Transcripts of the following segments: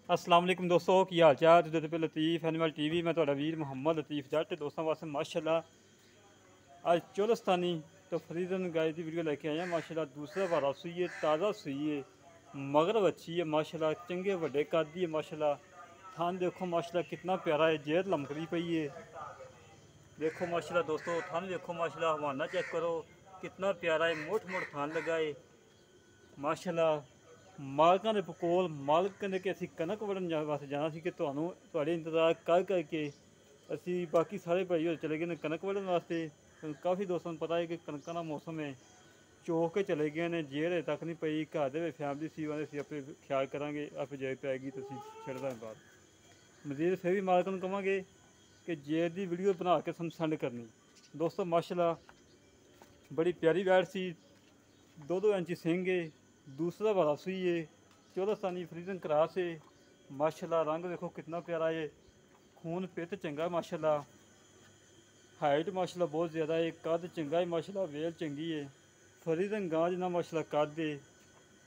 अस्सलाम वालेकुम दोस्तों, की हाल चाल? तुझे पे लतीफ़ एनिमल टीवी मैं ਤੁਹਾਡਾ ਵੀਰ ਮੁਹੰਮਦ लतीफ़ जट दोस्तों वास्ते माशाल्लाह आज चौलस्तानी तो फरीदन गाय की वीडियो लेके आए हैं। माशाल्लाह दूसरा वारा सूई है, ताज़ा सूई है, मगर अच्छी है माशाल्लाह, चंगे वड्डे कद दी है माशाल्लाह। थान देखो माशाल्लाह कितना प्यारा है, जेर लमकदी पई है। देखो माशाल्लाह दोस्तों, थान देखो माशाल्लाह, हवाना चेक करो कितना प्यारा है, मोट मोट थान लगा है माशाल्लाह। ਮਾਲਕਾਂ ਦੇ ਕੋਲ ਮਾਲਕ ਕਹਿੰਦੇ ਕਿ ਅਸੀਂ ਕਣਕ ਵੜਨ ਵਾਸਤੇ ਜਾਣਾ ਸੀ ਕਿ ਤੁਹਾਨੂੰ ਤੁਹਾਡੇ ਇੰਤਜ਼ਾਰ ਕਰ ਕਰਕੇ ਅਸੀਂ ਬਾਕੀ ਸਾਰੇ ਭਾਈ ਹੋਰ ਚਲੇ ਗਏ ਨੇ ਕਣਕ ਵੜਨ ਵਾਸਤੇ। ਕਾਫੀ ਦੋਸਤਾਂ ਨੂੰ ਪਤਾ ਹੈ ਕਿ ਕਣਕਾਂ ਦਾ ਮੌਸਮ ਹੈ, ਚੋ ਕੇ ਚਲੇ ਗਏ ਨੇ, ਜੇਰ ਤੱਕ ਨਹੀਂ ਪਈ। ਘਰ ਦੇ ਵਿੱਚ ਫੈਮਿਲੀ ਸੀ, ਉਹਦੇ ਅਸੀਂ ਆਪੇ ਖਿਆਲ ਕਰਾਂਗੇ, ਆਪੇ ਜੇ ਪੈਗੀ ਤੁਸੀਂ ਛੱਡ ਦਾਂਗੇ ਬਾਅਦ। ਮਜ਼ੀਦ ਫਿਰ ਵੀ ਮਾਲਕਾਂ ਨੂੰ ਕਹਾਂਗੇ ਕਿ ਜੇਰ ਦੀ ਵੀਡੀਓ ਬਣਾ ਕੇ ਸਾਨੂੰ ਸੈਂਡ ਕਰਨੀ। ਦੋਸਤੋ ਮਾਸ਼ਾਅੱਲਾ ਬੜੀ ਪਿਆਰੀ ਵੈੜ ਸੀ, 2-2 ਇੰਚ ਸਿੰਘ है, दूसरा वाला सुई है, चौलस्तानी फ्रीजन क्रॉस है माशाल्लाह। रंग देखो कितना प्यारा है, खून पित चंगा माशाल्लाह, हाइट माशाल्लाह बहुत ज़्यादा है, कद चंगा है माशाल्लाह, वेल चंगी है, फ्रीजन गां जिन्ना माशाल्लाह कद है।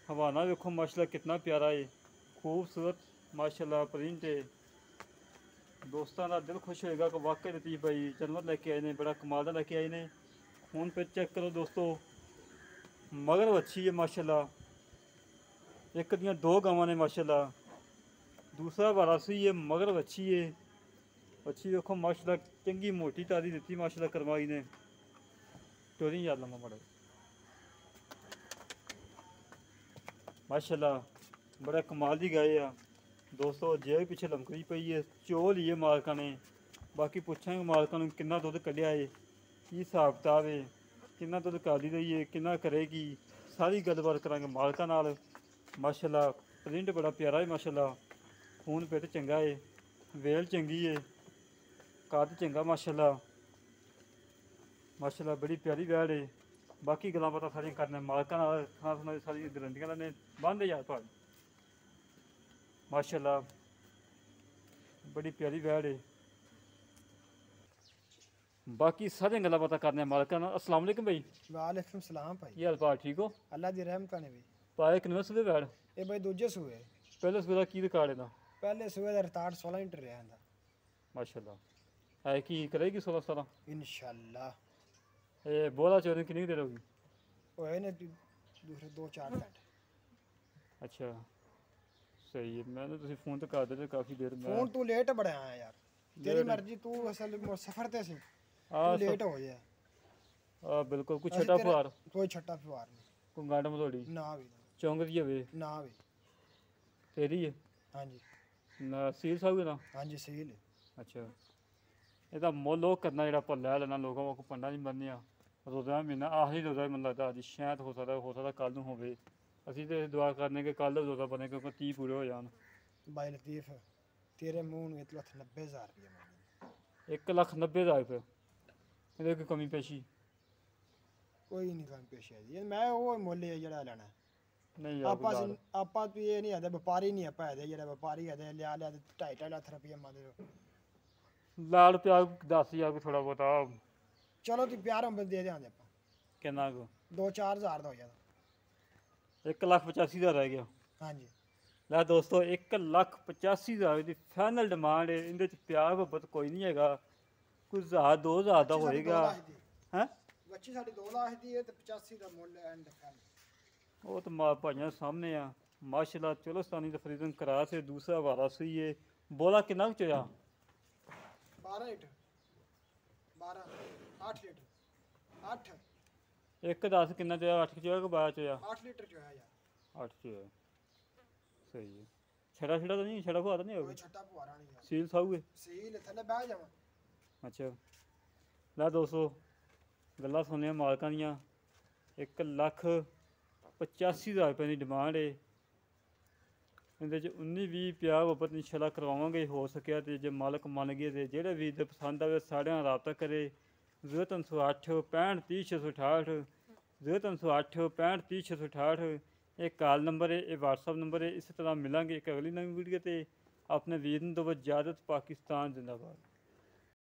हवाना देखो माशाल्लाह कितना प्यारा है, खूबसूरत माशाल्लाह प्रिंट है। दोस्तों का दिल खुश होएगा कि वाकई लतीफ़ भाई जानवर लेके आए ने, बड़ा कमाल का लेके आए ने। खून पित चेक करो दोस्तों, मगर अच्छी है माशाल्लाह। एक दियाँ 2 गावां ने माशाल्लाह, दूसरा वारा सूई है, मगर अच्छी है। अच्छी देखो माशाल्लाह, चंगी मोटी तारी दी माशाल्लाह करवाई ने। टोरी याद लम्मा बड़ा माशाल्लाह, बड़ा कमाल की गाय आ दोस्तों। जेब पिछे लमकदी पई है, चोल ही है मालका ने। बाकी पूछांगे मालका ने कितना दुध कढ़िया है, की हिसाब किताब है, कितना दुध करदी रही है, कितना करेगी, सारी गलबात करांगे मालका नाल माशाल्लाह। प्रिंट बड़ा प्यारा है माशाल्लाह, खून पिट चंगा है, वेल चंगी है, कद चंगा माशाल्लाह माशाल्लाह। बड़ी प्यारी वैड़ है। बाकी गल्लां बातां सारियां करने मालका नाल, खाना सारी गारंटियां लैने। बंद यार भाई माशाल्लाह, बड़ी प्यारी वैड़ है। बाकी सारियां गल्लां बातां करने मालका नाल। अस्सलाम वालेकुम भाई। वालेकुम सलाम भाई। की हाल भाल ठीक हो? अल्लाह दी रहमत ने भी। पाए किनवे सूबे वैड़? ये भाई दूजे सूए, पहले सूबे दा की रिकॉर्ड है? पहले सूए दा रिकॉर्ड 16 लीटर रहा था माशाल्लाह। है कि करेगी 16-17 इंशाल्लाह। ये बोला चोरी कितनी देर होगी? ओए ने दूसरे 2-4 मिनट। अच्छा सही है, मैंने तुम फोन तो कर दे काफ़ी देर में। फोन तू लेट बड़ा आया यार, तेरी मर्जी, तू असल सफर ते सी, तू लेट हो गया। हाँ बिल्कुल। कोई छठा फुहार? कोई छठा फुहार नहीं, कोई गांड मधोड़ी ना भी चौंक दी हवे ना भी। तेरी है हाँ जी ना सील साहब ना? हाँ जी सील है। अच्छा ਇਹਦਾ ਮੁੱਲ ਉਹ ਕਰਨਾ ਜਿਹੜਾ ਆਪਾਂ ਲੈ ਲੈਣਾ, ਲੋਕਾਂ ਕੋਲ ਪੰਡਾ ਨਹੀਂ ਬੰਨਿਆ। ਰੋਜ਼ਾ ਮਹੀਨਾ ਆਖਰੀ ਰੋਜ਼ਾ ਮੈਨੂੰ ਲੱਗਦਾ ਅੱਜ ਸ਼ਾਇਦ ਹੋ ਸਕਦਾ ਕੱਲ੍ਹ ਨੂੰ ਹੋਵੇ। ਅਸੀਂ ਤੇ ਦੁਆ ਕਰਨੇ ਕਿ ਕੱਲ੍ਹ ਰੋਜ਼ਾ ਬਣੇ ਕਿਉਂਕਿ 30 ਪੂਰੇ ਹੋ ਜਾਣ। भाई लतीफ तेरे मुंह में 1,90,000 रुपये मांगे। 1,90,000 रुपये ਇਹਦੇ ਕੋਈ कमी पेशी? कोई नहीं कम पेश है जी, मैं वो मुੱਲ है ਜਿਹੜਾ ਲੈਣਾ। नहीं ਆਪਾਂ ਆਪਾਂ ਵੀ ਇਹ ਨਹੀਂ ਆਦੇ, ਵਪਾਰੀ ਨਹੀਂ ਆਪਾਂ ਇਹਦੇ, ਜਿਹੜੇ ਵਪਾਰੀ ਇਹਦੇ ਲਿਆ 2.5 ਲੱਖ ਰੁਪਏ ਮੰਗਦੇ। ਲਾਲ ਪਿਆਜ਼ 10,000 ਥੋੜਾ ਬਹੁਤਾ। ਚਲੋ ਤੁਸੀਂ ਪਿਆਰ ਅੰਬਰ ਦੇ ਦਿਆਂਗੇ ਆਪਾਂ। ਕਿੰਨਾ ਕੁ? 2-4 ਹਜ਼ਾਰ ਦਾ ਹੋ ਜਾਦਾ। 1,85,000 ਰਹਿ ਗਿਆ। ਹਾਂਜੀ ਲੈ ਦੋਸਤੋ 1,85,000 ਦੀ ਫਾਈਨਲ ਡਿਮਾਂਡ ਹੈ। ਇਹਦੇ ਚ ਪਿਆਰ ਮੁਹੱਬਤ ਕੋਈ ਨਹੀਂ ਹੈਗਾ, ਕੋਈ 1,000-2,000 ਦਾ ਹੋਏਗਾ। ਹੈ ਬੱਚੀ ਸਾਡੀ 2 ਲੱਖ ਦੀ ਹੈ ਤੇ 85 ਦਾ ਮੁੱਲ ਐਂਡ ਫਾਈਨਲ। ਉਹ ਤਾਂ ਮਾਂ ਭਾਈਆਂ ਸਾਹਮਣੇ ਆ ਮਾਸ਼ਾਅੱਲਾ। ਚੌਲਸਤਾਨੀ ਦਾ ਫਰੀਦਨ ਕਰਾ ਸੇ ਦੂਸਰਾ ਵਾਰਾ ਸਹੀ ਹੈ। ਬੋਲਾ ਕਿੰਨਾ ਕੁ ਚੋਇਆ? 12 ਲੀਟਰ 12 8 ਲੀਟਰ 8 ਇੱਕ 10 ਕਿੰਨਾ ਚੋਇਆ? 8 ਚੋਇਆ ਕਿ 12 ਚੋਇਆ? 8 ਲੀਟਰ ਚੋਇਆ ਯਾਰ। 8 ਚੋਇਆ ਸਹੀ ਹੈ। ਛੜਾ ਤਾਂ ਨਹੀਂ, ਛੜਾ ਫੁਆ ਤਾਂ ਨਹੀਂ ਹੋਊਗਾ? ਕੋਈ ਛੱਟਾ ਪੁਆਰਾ ਨਹੀਂ ਯਾਰ। ਸੀਲ ਸਾਊਗੇ? ਸੀਲ ਥੱਲੇ ਬਹਿ ਜਾਵਾਂ। ਅੱਛਾ ਲੈ ਦੋਸਤੋ ਗੱਲਾਂ ਸੁਣੀਆਂ ਮਾਲਕਾਂ ਦੀਆਂ। 1,85,000 ਰੁਪਏ ਦੀ ਡਿਮਾਂਡ ਹੈ। ਇਹਦੇ 'ਚ 19-20 ਪਿਆਰ ਮੁਹੱਬਤ ਇੰਸ਼ਾਅੱਲਾ ਕਰਵਾਵਾਂਗੇ ਹੋ ਸਕਿਆ ਤੇ ਜੇ ਮਾਲਕ ਮੰਨ ਗਏ ਤੇ ਜਿਹੜੇ ਵੀ ਦੇ ਪਸੰਦ ਆਵੇ ਸਾਰਿਆਂ ਨਾਲ ਰਾਬਤਾ ਕਰੇ। 0308 65 30 668 0308 65 30 668 ਇਹ ਕਾਲ ਨੰਬਰ ਹੈ, ਇਹ WhatsApp ਨੰਬਰ ਹੈ। ਇਸੇ ਤਰ੍ਹਾਂ ਮਿਲਾਂਗੇ ਇੱਕ ਅਗਲੀ ਨਵੀਂ ਵੀਡੀਓ ਤੇ। ਆਪਣੇ ਵੀਰ ਨੂੰ ਦਿਓ ਇਜਾਜ਼ਤ। ਪਾਕਿਸਤਾਨ ਜ਼ਿੰਦਾਬਾਦ।